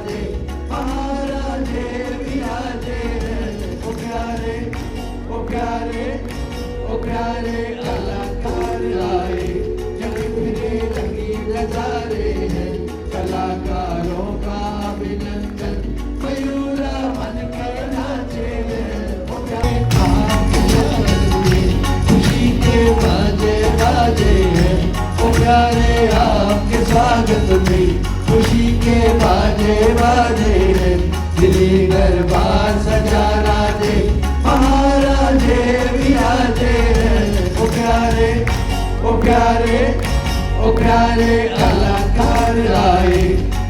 विराजे, महाराजे विराजे। ओ प्यारे, ओ प्यारे, ओ प्यारे कलाकार आए, जग फिरे रंगीन नजारे हैं, कलाकारों का अभिनंदन, मयूरा मन के नाचे हैं। ओ प्यारे खुशी के बाजे बाजे हैं, ओ प्यारे आपके स्वागत में खुशी के बाजे बाजे हैं, दिल्ली दरबार सजा राजे, महाराजे विराजे हैं। ओ प्यारे, ओ प्यारे, ओ प्यारे कलाकार आए,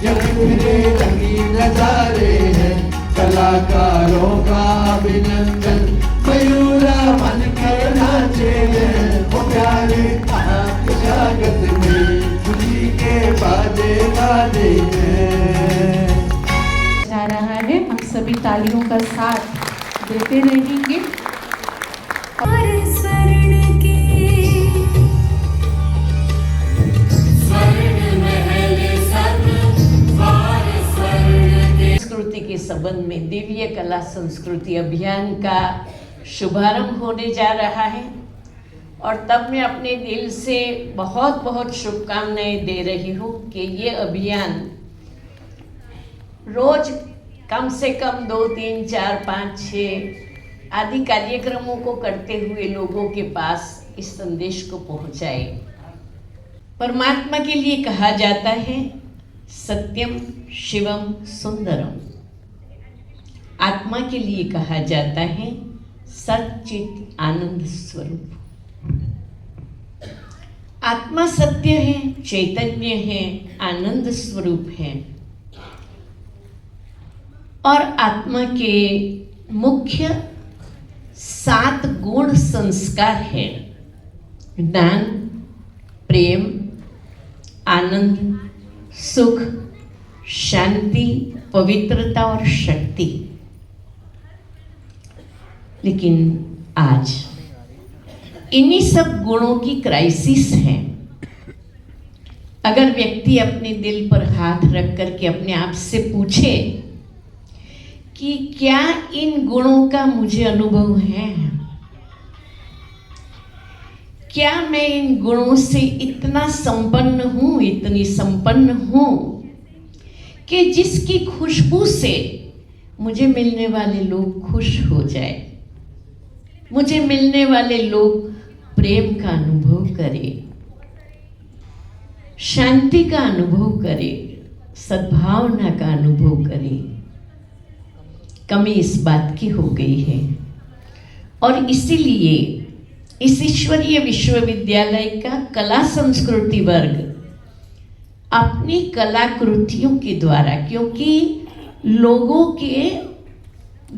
जग फिरे रंगीन नजारे हैं, कलाकारों का अभिनंदन, मयूरा मन के नाचे हैं। ओ प्यारे आपके स्वागत में खुशी के बाजे बाजे हैं। जा रहा है, हम सभी तालियों का साथ देते रहेंगे। संस्कृति के संबंध में दिव्य कला संस्कृति अभियान का शुभारंभ होने जा रहा है और तब मैं अपने दिल से बहुत बहुत शुभकामनाएं दे रही हूँ कि ये अभियान रोज कम से कम 2, 3, 4, 5, 6 आदि कार्यक्रमों को करते हुए लोगों के पास इस संदेश को पहुंचाए। परमात्मा के लिए कहा जाता है सत्यम शिवम सुंदरम, आत्मा के लिए कहा जाता है सच्चित आनंद स्वरूप। आत्मा सत्य है, चैतन्य है, आनंद स्वरूप है और आत्मा के मुख्य 7 गुण संस्कार है: ज्ञान, प्रेम, आनंद, सुख, शांति, पवित्रता और शक्ति। लेकिन आज इन्हीं सब गुणों की क्राइसिस है। अगर व्यक्ति अपने दिल पर हाथ रख करके अपने आप से पूछे कि क्या इन गुणों का मुझे अनुभव है, क्या मैं इन गुणों से इतना संपन्न हूं, इतनी संपन्न हूं कि जिसकी खुशबू से मुझे मिलने वाले लोग खुश हो जाए, मुझे मिलने वाले लोग प्रेम का अनुभव करें, शांति का अनुभव करें, सद्भावना का अनुभव करें। कमी इस बात की हो गई है और इसीलिए इस ईश्वरीय विश्वविद्यालय का कला संस्कृति वर्ग अपनी कलाकृतियों के द्वारा, क्योंकि लोगों के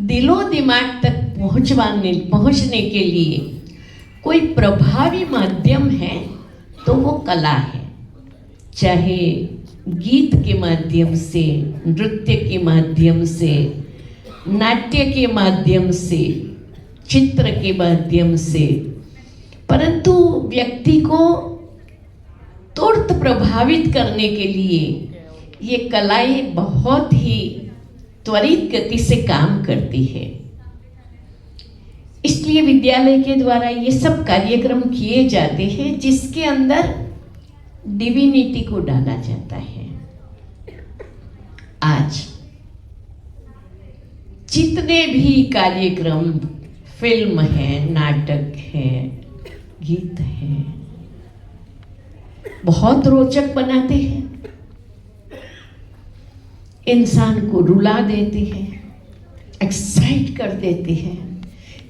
दिलो दिमाग तक पहुंचने के लिए कोई प्रभावी माध्यम है तो वो कला है। चाहे गीत के माध्यम से, नृत्य के माध्यम से, नाट्य के माध्यम से, चित्र के माध्यम से, परंतु व्यक्ति को तुरंत प्रभावित करने के लिए ये कलाएं बहुत ही त्वरित गति से काम करती है। इसलिए विद्यालय के द्वारा ये सब कार्यक्रम किए जाते हैं जिसके अंदर डिविनिटी को डाला जाता है। आज जितने भी कार्यक्रम, फिल्म है, नाटक है, गीत है, बहुत रोचक बनाते हैं, इंसान को रुला देते हैं, एक्साइट कर देते हैं,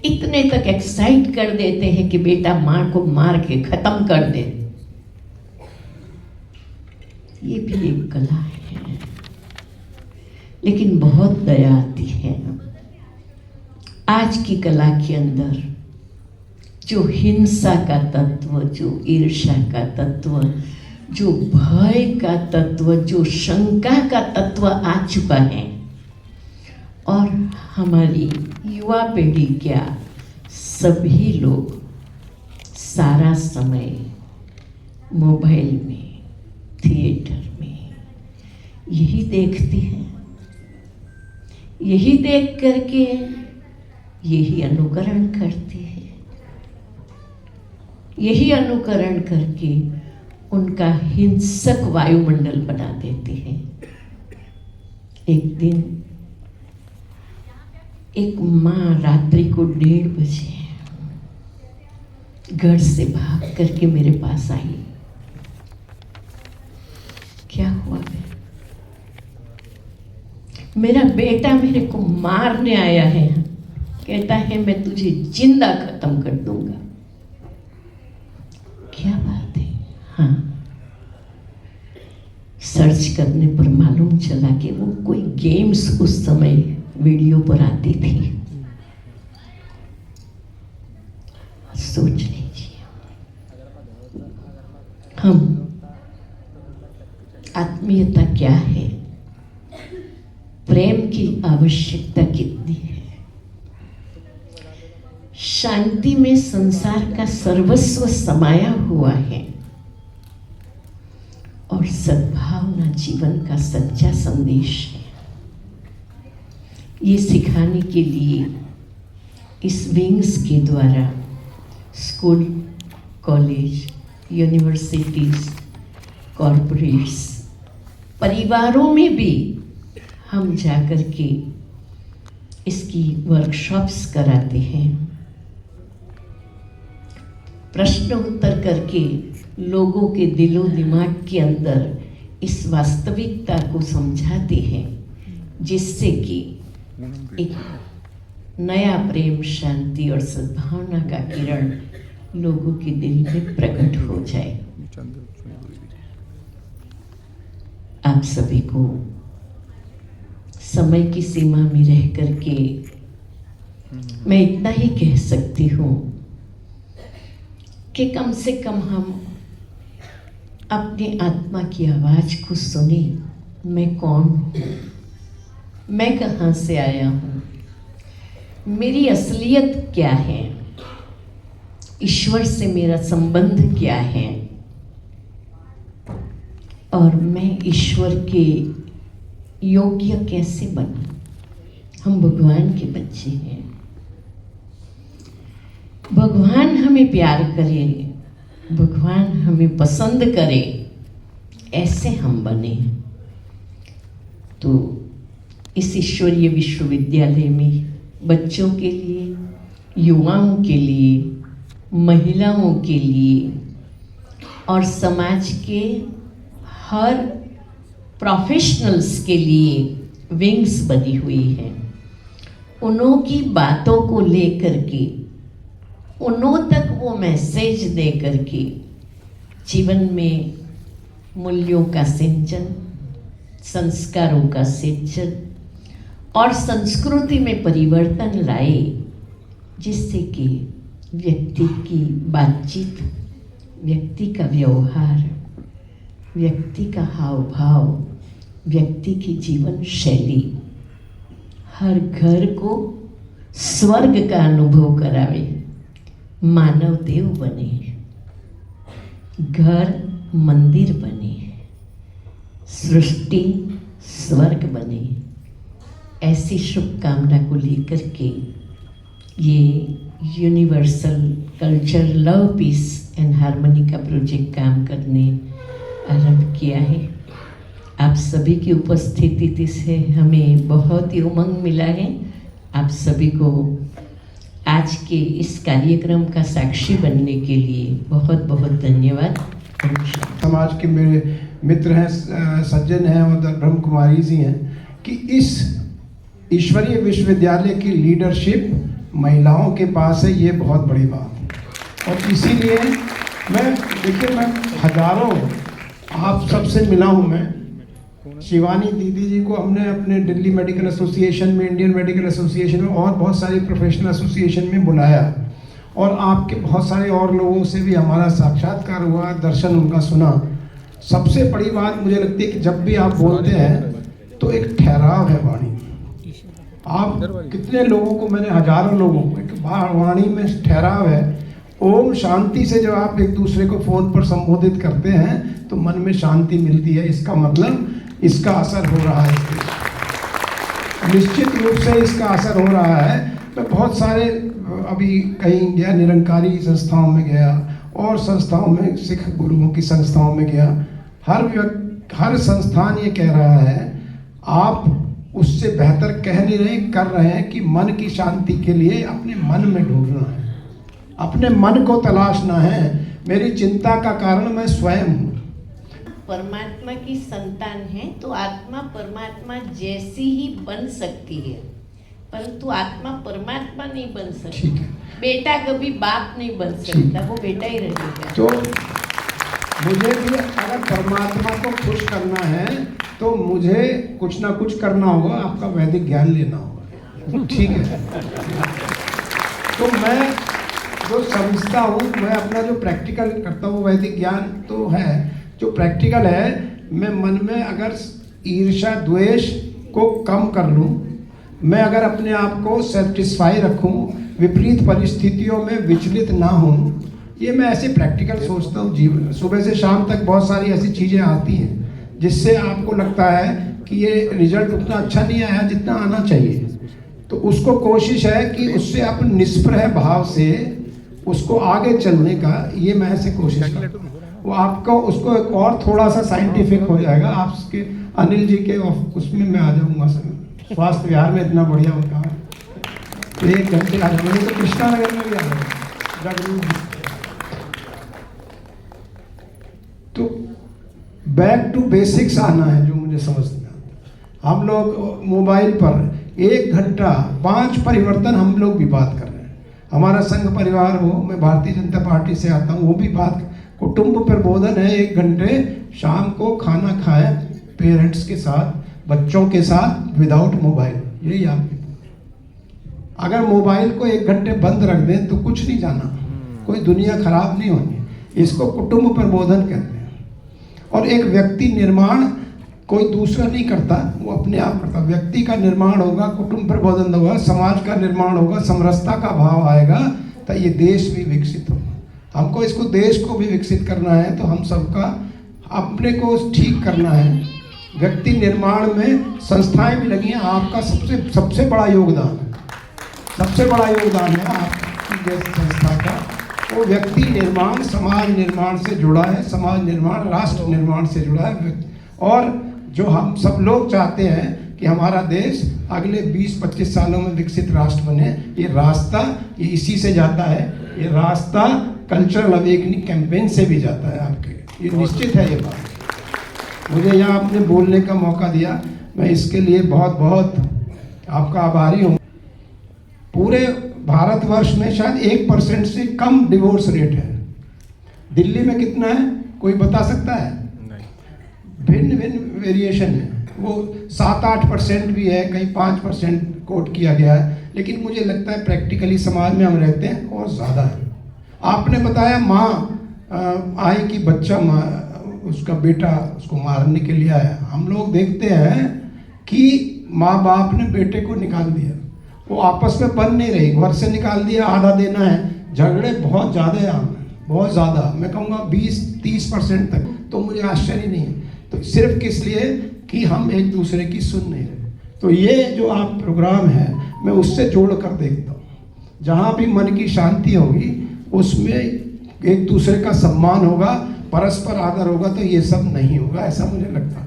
इतने तक एक्साइट कर देते हैं कि बेटा मां को मार के खत्म कर दे। ये भी एक कला है, लेकिन बहुत दया आती है। आज की कला के अंदर जो हिंसा का तत्व, जो ईर्ष्या का तत्व, जो भय का तत्व, जो शंका का तत्व आ चुका है और हमारी युवा पीढ़ी क्या सभी लोग सारा समय मोबाइल में, थिएटर में यही देखते हैं। यही देख करके यही अनुकरण करते हैं, यही अनुकरण करके उनका हिंसक वायुमंडल बना देते हैं। एक दिन एक माँ रात्रि को 1:30 बजे घर से भाग करके मेरे पास आई। क्या हुआ? मेरा बेटा मेरे को मारने आया है, कहता है मैं तुझे जिंदा खत्म कर दूंगा। क्या बात है? हाँ, सर्च करने पर मालूम चला कि वो कोई गेम्स उस समय वीडियो पर आती थी। सोच लीजिए, हम आत्मीयता क्या है, प्रेम की आवश्यकता कितनी है। शांति में संसार का सर्वस्व समाया हुआ है और सद्भावना जीवन का सच्चा संदेश है। ये सिखाने के लिए इस विंग्स के द्वारा स्कूल, कॉलेज, यूनिवर्सिटीज, कॉरपोरेट्स, परिवारों में भी हम जाकर के इसकी वर्कशॉप्स कराते हैं। प्रश्न उत्तर करके लोगों के दिलो दिमाग के अंदर इस वास्तविकता को समझाते हैं, जिससे कि एक नया प्रेम, शांति और सद्भावना का किरण लोगों के दिल में प्रकट हो जाए। आप सभी को समय की सीमा में रह करके मैं इतना ही कह सकती हूँ कि कम से कम हम अपनी आत्मा की आवाज को सुने। मैं कौन हूँ, मैं कहाँ से आया हूँ, मेरी असलियत क्या है, ईश्वर से मेरा संबंध क्या है और मैं ईश्वर के योग्य कैसे बनूं। हम भगवान के बच्चे हैं, भगवान हमें प्यार करे, भगवान हमें पसंद करे, ऐसे हम बने। तो इस ईश्वरीय विश्वविद्यालय में बच्चों के लिए, युवाओं के लिए, महिलाओं के लिए और समाज के हर प्रोफेशनल्स के लिए विंग्स बनी हुई है। उन्हों की बातों को लेकर के, उन्हों तक वो मैसेज दे करके जीवन में मूल्यों का सिंचन, संस्कारों का सिंचन और संस्कृति में परिवर्तन लाए, जिससे कि व्यक्ति की बातचीत, व्यक्ति का व्यवहार, व्यक्ति का हाव भाव, व्यक्ति की जीवन शैली हर घर को स्वर्ग का अनुभव करावे, मानव देव बने, घर मंदिर बने, सृष्टि स्वर्ग बने। ऐसी शुभकामना को लेकर के ये universal culture love piece and harmony का प्रोजेक्ट काम करने आरंभ किया है। आप सभी की उपस्थिति से हमें बहुत ही उमंग मिला है। आप सभी को आज के इस कार्यक्रम का साक्षी बनने के लिए बहुत बहुत धन्यवाद। समाज के मेरे मित्र हैं, सज्जन हैं और ब्रह्म कुमारी जी हैं कि इस ईश्वरीय विश्वविद्यालय की लीडरशिप महिलाओं के पास है, ये बहुत बड़ी बात है। और इसीलिए मैं हजारों आप सबसे मिला हूँ। मैं शिवानी दीदी जी को हमने अपने दिल्ली मेडिकल एसोसिएशन में, इंडियन मेडिकल एसोसिएशन में और बहुत सारी प्रोफेशनल एसोसिएशन में बुलाया और आपके बहुत सारे और लोगों से भी हमारा साक्षात्कार हुआ, दर्शन उनका सुना। सबसे बड़ी बात मुझे लगती है कि जब भी आप बोलते हैं तो एक ठहराव है वाणी। आप कितने लोगों को, मैंने हजारों लोगों को, एक वाणी में ठहराव है। ओम शांति से जब आप एक दूसरे को फ़ोन पर संबोधित करते हैं तो मन में शांति मिलती है। इसका मतलब इसका असर हो रहा है। निश्चित रूप से इसका असर हो रहा है। मैं बहुत सारे अभी कहीं गया, निरंकारी संस्थाओं में गया और संस्थाओं में, सिख गुरुओं की संस्थाओं में गया। हर संस्थान ये कह रहा है, आप उससे बेहतर कह नहीं रहे, कर रहे हैं कि मन की शांति के लिए अपने मन में ढूंढना है, अपने मन को तलाशना है। मेरी चिंता का कारण मैं स्वयं हूँ। परमात्मा की संतान है तो आत्मा परमात्मा जैसी ही बन सकती है, परंतु आत्मा परमात्मा नहीं बन सकती। ठीक है। बेटा कभी बाप नहीं बन सकता, वो बेटा ही रहेगा। तो मुझे भी अगर परमात्मा को खुश करना है तो मुझे कुछ ना कुछ करना होगा, आपका वैदिक ज्ञान लेना होगा। ठीक है। तो मैं जो समझता हूँ, मैं अपना जो प्रैक्टिकल करता हूँ, वैदिक ज्ञान तो है, जो प्रैक्टिकल है, मैं मन में अगर ईर्ष्या द्वेष को कम कर लूँ, मैं अगर अपने आप को सेटिस्फाई रखूँ, विपरीत परिस्थितियों में विचलित ना हूँ, ये मैं ऐसे प्रैक्टिकल सोचता हूँ। जीवन सुबह से शाम तक बहुत सारी ऐसी चीज़ें आती हैं जिससे आपको लगता है कि ये रिजल्ट उतना अच्छा नहीं आया जितना आना चाहिए, तो उसको कोशिश है कि उससे आप निष्प्रह भाव से उसको आगे चलने का, ये मैं ऐसे कोशिश करता हूँ। वो आपको उसको एक और थोड़ा सा साइंटिफिक हो जाएगा। आपके अनिल जी के उसमें मैं आ जाऊँगा, स्वास्थ्य विहार में इतना बढ़िया होता है, तो 1 घंटे आ जाऊँगा। तो कृष्णा नगर में भी आ जाऊँगा। तो बैक टू बेसिक्स आना है, जो मुझे समझ में आता है। हम लोग मोबाइल पर 1 घंटा 5 परिवर्तन हम लोग भी बात कर रहे हैं। हमारा संघ परिवार हो, मैं भारतीय जनता पार्टी से आता हूँ, वो भी बात, कुटुंब प्रबोधन है। 1 घंटे शाम को खाना खाएं पेरेंट्स के साथ, बच्चों के साथ, विदाउट मोबाइल। यही आपकी, अगर मोबाइल को 1 घंटे बंद रख दें तो कुछ नहीं जाना, कोई दुनिया खराब नहीं होगी। इसको कुटुंब प्रबोधन कहते हैं। और एक व्यक्ति निर्माण कोई दूसरा नहीं करता, वो अपने आप करता। व्यक्ति का निर्माण होगा, कुटुंब प्रबोधन होगा, समाज का निर्माण होगा, समरसता का भाव आएगा, तो ये देश भी विकसित होगा। हमको इसको, देश को भी विकसित करना है, तो हम सबका अपने को ठीक करना है। व्यक्ति निर्माण में संस्थाएं भी लगी हैं। आपका सबसे बड़ा योगदान है, सबसे बड़ा योगदान है आपकी जैसी संस्था का। वो व्यक्ति निर्माण, समाज निर्माण से जुड़ा है, समाज निर्माण, राष्ट्र निर्माण से जुड़ा है। और जो हम सब लोग चाहते हैं कि हमारा देश अगले 20-25 सालों में विकसित राष्ट्र बने, ये रास्ता ये इसी से जाता है। ये रास्ता कल्चरल अवेकनिंग कैंपेन से भी जाता है आपके, ये निश्चित है। ये बात मुझे यहाँ आपने बोलने का मौका दिया, मैं इसके लिए बहुत बहुत आपका आभारी हूँ। पूरे भारतवर्ष में शायद 1% से कम डिवोर्स रेट है। दिल्ली में कितना है, कोई बता सकता है? भिन्न भिन्न वेरिएशन है। वो 7-8% भी है, कहीं 5% कोट किया गया है, लेकिन मुझे लगता है प्रैक्टिकली समाज में हम रहते हैं और ज़्यादा है। आपने बताया माँ आई कि बच्चा उसका बेटा उसको मारने के लिए आया। हम लोग देखते हैं कि माँ बाप ने बेटे को निकाल दिया, वो आपस में बन नहीं रही, घर से निकाल दिया, आधा देना है। झगड़े बहुत ज़्यादा है, बहुत ज़्यादा, मैं कहूँगा 20-30% तक। तो मुझे आश्चर्य नहीं है, तो सिर्फ किस लिए कि हम एक दूसरे की सुन नहीं रहे। तो ये जो आप प्रोग्राम है, मैं उससे जोड़ कर देखता हूँ। जहाँ भी मन की शांति होगी, उसमें एक दूसरे का सम्मान होगा, परस्पर आदर होगा, तो ये सब नहीं होगा, ऐसा मुझे लगता है।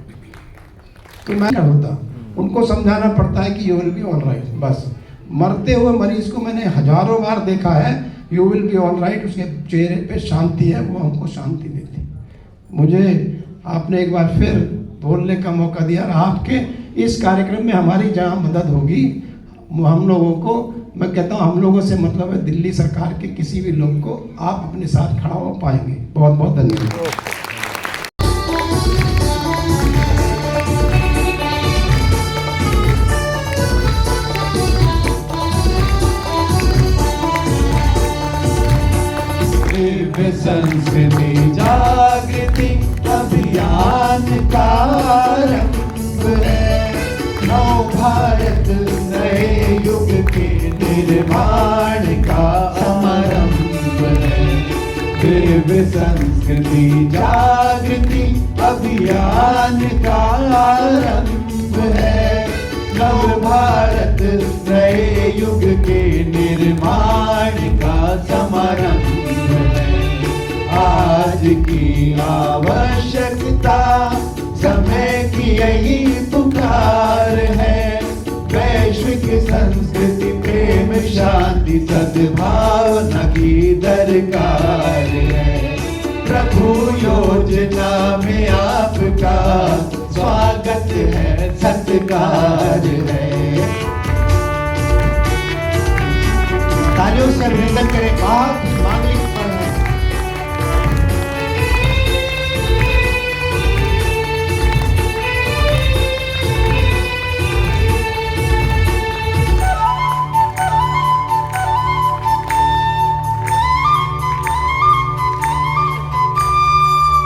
तो मैं क्या होता, उनको समझाना पड़ता है कि you will be all right. बस मरते हुए मरीज को मैंने हजारों बार देखा है, you will be all right, उसके चेहरे पे शांति है, वो हमको शांति देती। मुझे आपने एक बार फिर बोलने का मौका दिया। आपके इस कार्यक्रम में हमारी जहाँ मदद होगी, हम लोगों को, मैं कहता हूँ हम लोगों से मतलब है दिल्ली सरकार के किसी भी लोग को आप अपने साथ खड़ा हो पाएंगे। बहुत बहुत धन्यवाद। संस्कृति जागृति अभियान का आरंभ है। नव भारत नए युग के निर्माण का समारंभ है। दिव्य संस्कृति जागृति अभियान का आरंभ है। नव भारत भारत नए युग के निर्माण का समारंभ है। आज की आवश्यकता समय की यही पुकार है। वैश्विक संस्कृति प्रेम शांति सद्भावना की दरकार है। प्रभु योजना में आपका स्वागत है, सत्कार है। तालियों से अभिनंदन करें, आप मांगलिक फल है।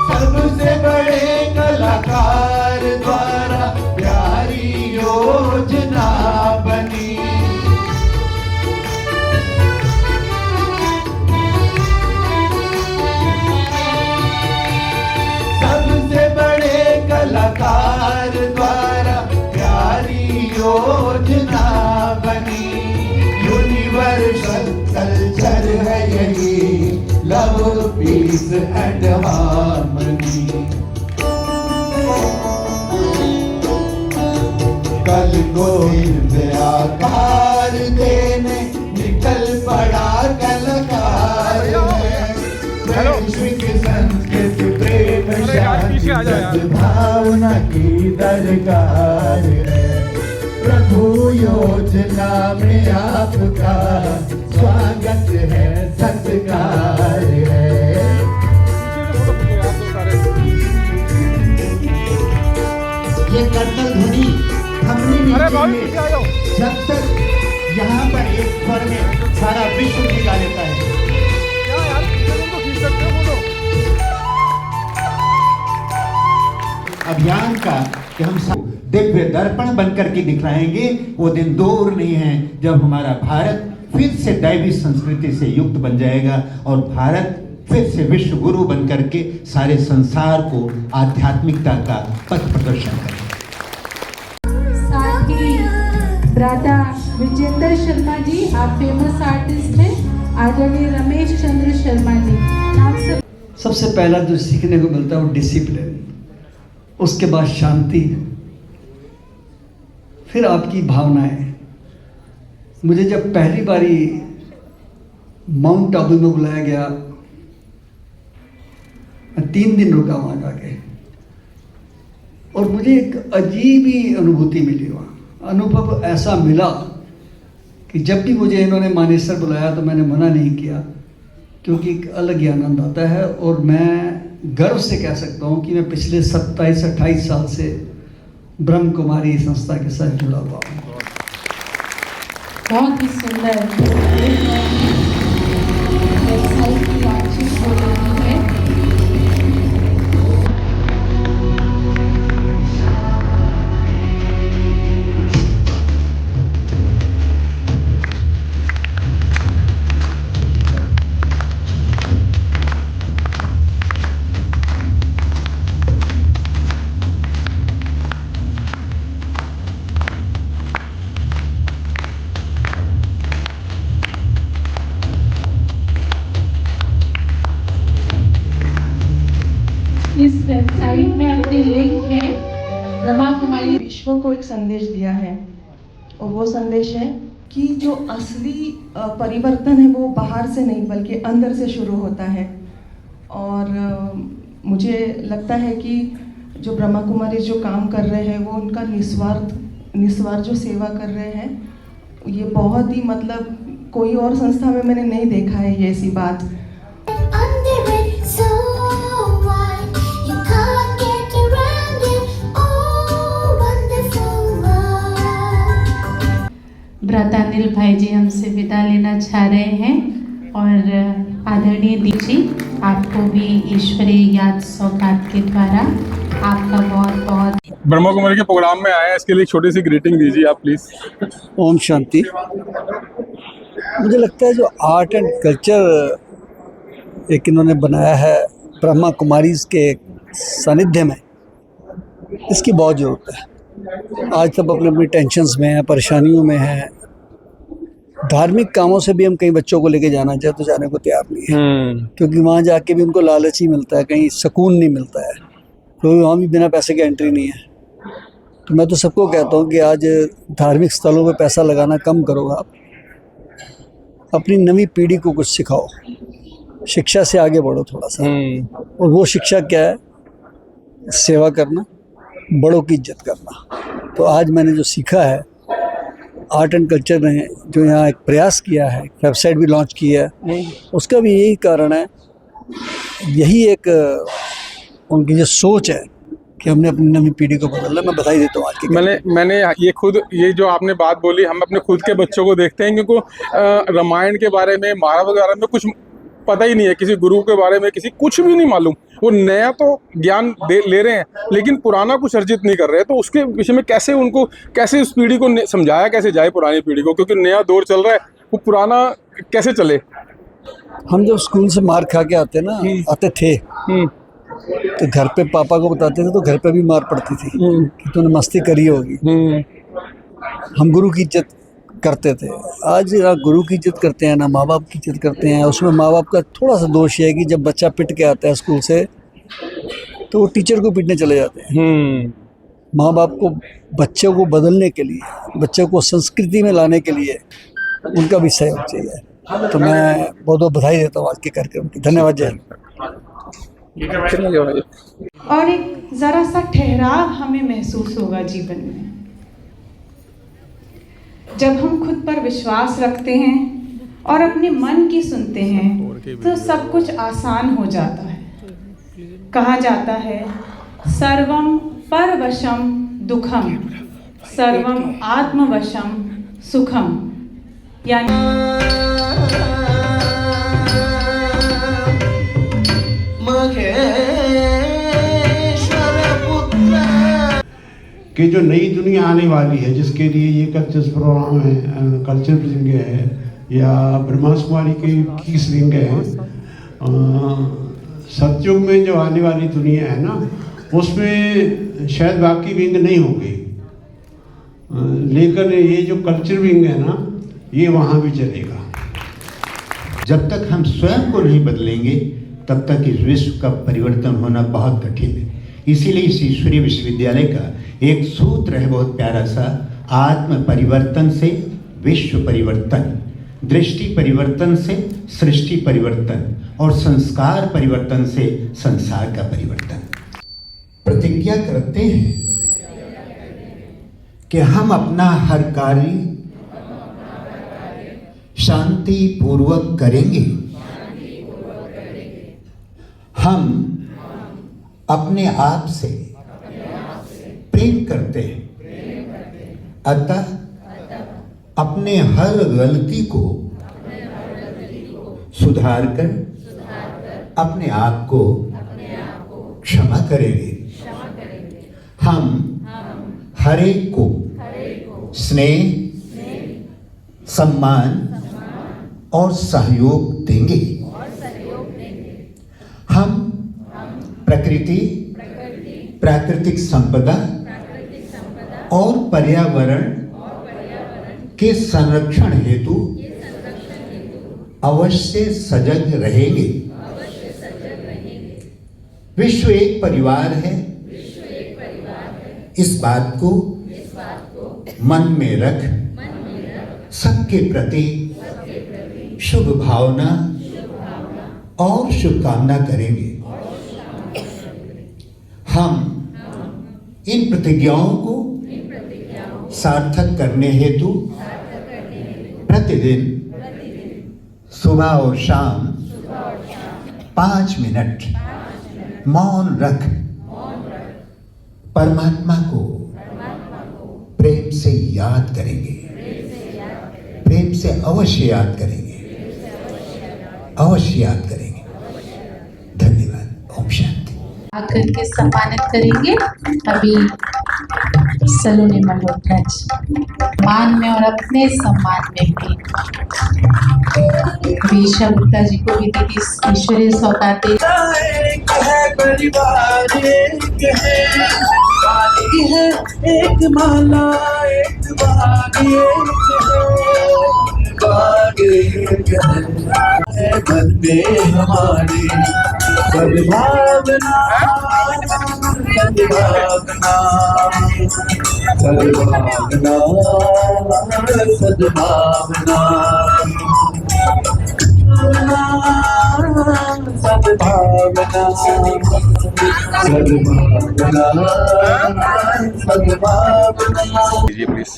सबसे बड़े कलाकार द्वारा प्यारी योजना बनी। सबसे बड़े कलाकार द्वारा प्यारी योजना बनी। यूनिवर्सल कल्चर है यही, लव पीस एंड हार्मनी। कल को आकार देने निकल पड़ा कलाकार है। वैश्विक संस्कृति प्रेम शांति सद्भावना की दरकार है। प्रभु योजना में आपका स्वागत है, सत्कार है। ये कर्तव्य ध्वनि हमने नहीं चाहिए जब तक यहाँ पर एक स्वर में सारा विश्व गा लेता है। अभियान का कि हम दिव्य दर्पण बनकर के दिखलाएंगे, वो दिन दूर नहीं है जब हमारा भारत फिर से दैवी संस्कृति से युक्त बन जाएगा और भारत फिर से विश्व गुरु बनकर के सारे संसार को आध्यात्मिकता का पथ प्रदर्शन करेगा। साथ ही भ्राता विजेंद्र शर्मा जी, आप फेमस आर्टिस्ट हैं। आदरणीय रमेश चंद्र शर्मा जी, आप सब। सबसे पहला जो सीखने को मिलता है वो डिसिप्लिन, उसके बाद शांति, फिर आपकी भावनाएं। मुझे जब पहली बारी माउंट आबू में बुलाया गया, मैं 3 दिन रुका वहाँ जाके और मुझे एक अजीब ही अनुभूति मिली। वहाँ अनुभव ऐसा मिला कि जब भी मुझे इन्होंने मानेसर बुलाया तो मैंने मना नहीं किया, क्योंकि एक अलग ही आनंद आता है। और मैं गर्व से कह सकता हूँ कि मैं पिछले 27-28 साल से ब्रह्म कुमारी संस्था के साथ जुड़ा हुआ हूँ। बहुत ही सुंदर वेबसाइट की लॉन्चिंग हो रही है। इस वेबसाइट में अपनी लिंक है। ब्रह्मा कुमारी विश्व को एक संदेश दिया है और वो संदेश है कि जो असली परिवर्तन है वो बाहर से नहीं बल्कि अंदर से शुरू होता है। और मुझे लगता है कि जो ब्रह्मा कुमारी जो काम कर रहे हैं वो उनका निस्वार्थ जो सेवा कर रहे हैं, ये बहुत ही मतलब कोई और संस्था में मैंने नहीं देखा है ये ऐसी बात। भ्राता अनिल भाई जी हमसे विदा लेना चाह रहे हैं और आदरणीय दी जी, आपको भी ईश्वरीय याद सौगात के द्वारा आपका बहुत बहुत। ब्रह्मा कुमारी के प्रोग्राम में आए हैं, इसके लिए एक छोटी सी ग्रीटिंग दीजिए आप प्लीज। ओम शांति। मुझे लगता है जो आर्ट एंड कल्चर एक इन्होंने बनाया है ब्रह्मा कुमारीज के सानिध्य में, इसकी बहुत ज़रूरत है। आज सब अपने अपनी टेंशन्स में हैं, परेशानियों में हैं। धार्मिक कामों से भी हम कहीं बच्चों को लेके जाना चाहे तो जाने को तैयार नहीं है, क्योंकि वहाँ जाके भी उनको लालच ही मिलता है, कहीं सुकून नहीं मिलता है, क्योंकि वहाँ भी बिना पैसे के एंट्री नहीं है। तो मैं तो सबको कहता हूँ कि आज धार्मिक स्थलों पे पैसा लगाना कम करो, आप अपनी नवी पीढ़ी को कुछ सिखाओ, शिक्षा से आगे बढ़ो थोड़ा सा। और वो शिक्षा क्या है? सेवा करना, बड़ों की इज्जत करना। तो आज मैंने जो सीखा है, आर्ट एंड कल्चर ने जो यहाँ एक प्रयास किया है, वेबसाइट भी लॉन्च की है, उसका भी यही कारण है, यही एक उनकी जो सोच है कि हमने अपनी नवी पीढ़ी को बदलना। मैं बधाई देता हूँ आज की। मैंने ये जो आपने बात बोली, हम अपने खुद के बच्चों को देखते हैं, क्योंकि रामायण के बारे में, महाभारत के बारे में कुछ पता ही नहीं है, किसी गुरु के बारे में किसी कुछ भी नहीं मालूम। वो नया तो ज्ञान ले रहे हैं, लेकिन पुराना कुछ अर्जित नहीं कर रहे। तो उसके विषय में कैसे उस पीढ़ी को समझाया कैसे जाए, पुरानी पीढ़ी को, क्योंकि नया दौर चल रहा है, वो पुराना कैसे चले। हम जब स्कूल से मार खा के आते थे तो घर पे पापा को बताते थे, तो घर पे भी मार पड़ती थी कि तूने मस्ती करी होगी। हम गुरु की इज्जत करते थे, आज ना गुरु की इज्जत करते हैं, ना माँ बाप की इज्जत करते हैं। उसमें माँ बाप का थोड़ा सा दोष है कि जब बच्चा पिट के आता है स्कूल से, तो वो टीचर को पीटने चले जाते हैं। माँ बाप को बच्चों को बदलने के लिए, बच्चों को संस्कृति में लाने के लिए उनका भी सहयोग चाहिए। तो मैं बहुत बहुत बधाई देता हूँ आज के कार्यक्रम की। धन्यवाद। जय हिंद। और एक ज़रा सा ठहराव हमें महसूस होगा जीवन में, जब हम खुद पर विश्वास रखते हैं और अपने मन की सुनते हैं, तो सब कुछ आसान हो जाता है। कहा जाता है, सर्वम परवशम दुखम, सर्वम आत्मवशम सुखम। यानी कि जो नई दुनिया आने वाली है, जिसके लिए ये कल्चर प्रोग्राम है, कल्चर लिंग है या ब्रह्मास कुमारी की लिंग है, सतयुग में जो आने वाली दुनिया है ना, उसमें शायद बाकी विंग नहीं होंगे, लेकिन ये जो कल्चर विंग है ना, ये वहाँ भी चलेगा। जब तक हम स्वयं को नहीं बदलेंगे, तब तक इस विश्व का परिवर्तन होना बहुत कठिन है। इसीलिए इस ईश्वरीय विश्वविद्यालय का एक सूत्र है बहुत प्यारा सा, आत्म परिवर्तन से विश्व परिवर्तन, दृष्टि परिवर्तन से सृष्टि परिवर्तन और संस्कार परिवर्तन से संसार का परिवर्तन। प्रतिज्ञा करते हैं कि हम अपना हर कार्य शांति पूर्वक करेंगे। हम अपने आप से प्रेम करते हैं, अतः अपने हर गलती को सुधार कर अपने आप को क्षमा करेंगे। हम हर एक को स्नेह, सम्मान और सहयोग देंगे। हम प्रकृति, प्राकृतिक संपदा और पर्यावरण के संरक्षण हेतु अवश्य सजग रहेंगे। विश्व एक परिवार है, इस बात को मन में रख सबके प्रति शुभ भावना और शुभकामना करेंगे। हम इन प्रतिज्ञाओं को सार्थक करने हेतु प्रतिदिन सुबह और शाम 5 मिनट मौन रख परमात्मा को प्रेम से याद करेंगे। प्रेम से अवश्य याद करेंगे, अवश्य याद करेंगे। धन्यवाद। ओम शांति। आकर के सम्मानित करेंगे अभी सलोनी मल्होत्रा जी, मान में और अपने सम्मान में भी ईशा गुप्ता जी को भी दीदी ईश्वरीय सौगात है परिवार एक है, वाली है एक माला, एक बाग एक है, बाग एक है घर में हमारे सद्भावना, सद्भावना, सद्भावना, सद्भावना, सद्भावना, सद्भावना। जी प्लीज।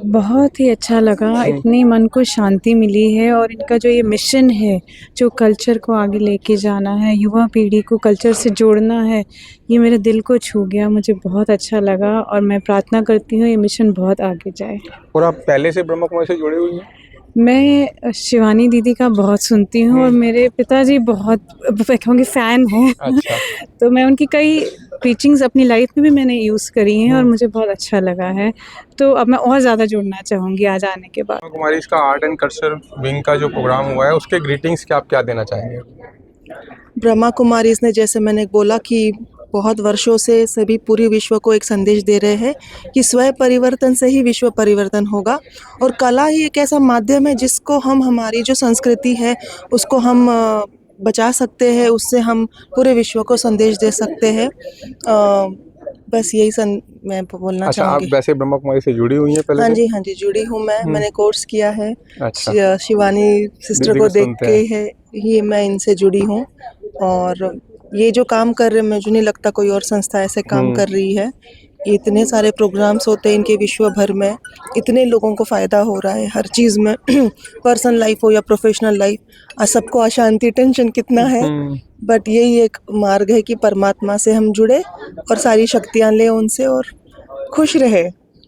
बहुत ही अच्छा लगा, इतनी मन को शांति मिली है। और इनका जो ये मिशन है, जो कल्चर को आगे लेके जाना है, युवा पीढ़ी को कल्चर से जोड़ना है, ये मेरे दिल को छू गया। मुझे बहुत अच्छा लगा और मैं प्रार्थना करती हूँ ये मिशन बहुत आगे जाए। और आप पहले से ब्रह्मा कुमारी से जुड़े हुई हैं? मैं शिवानी दीदी का बहुत सुनती हूँ और मेरे पिताजी बहुत कहूँगी फ़ैन हैं। अच्छा। तो मैं उनकी कई टीचिंग्स अपनी लाइफ में भी मैंने यूज़ करी हैं और मुझे बहुत अच्छा लगा है। तो अब मैं और ज़्यादा जुड़ना चाहूँगी आज आने के बाद। ब्रह्मा कुमारी इसका आर्ट एंड कल्चर विंग का जो प्रोग्राम हुआ है उसके ग्रीटिंग्स क्या आप क्या देना चाहेंगे? ब्रह्मा कुमारीज ने, जैसे मैंने बोला कि बहुत वर्षों से सभी पूरे विश्व को एक संदेश दे रहे हैं कि स्वयं परिवर्तन से ही विश्व परिवर्तन होगा। और कला ही एक ऐसा माध्यम है जिसको हम, हमारी जो संस्कृति है उसको हम बचा सकते हैं, उससे हम पूरे विश्व को संदेश दे सकते हैं। बस यही मैं बोलना चाहूँगी। आप वैसे ब्रह्मा कुमारी से जुड़ी हुई हैं पहले? हाँ जी जुड़ी हूँ मैं। मैंने कोर्स किया है। अच्छा। शिवानी सिस्टर को देख के है ही मैं इनसे जुड़ी हूँ। और ये जो काम कर रहे हैं, मुझे नहीं लगता कोई और संस्था ऐसे काम कर रही है। इतने सारे प्रोग्राम्स होते हैं इनके विश्व भर में, इतने लोगों को फ़ायदा हो रहा है हर चीज़ में पर्सनल लाइफ हो या प्रोफेशनल लाइफ। सबको अशांति, टेंशन कितना है, बट यही एक मार्ग है कि परमात्मा से हम जुड़े और सारी शक्तियाँ लें उनसे और खुश रहे।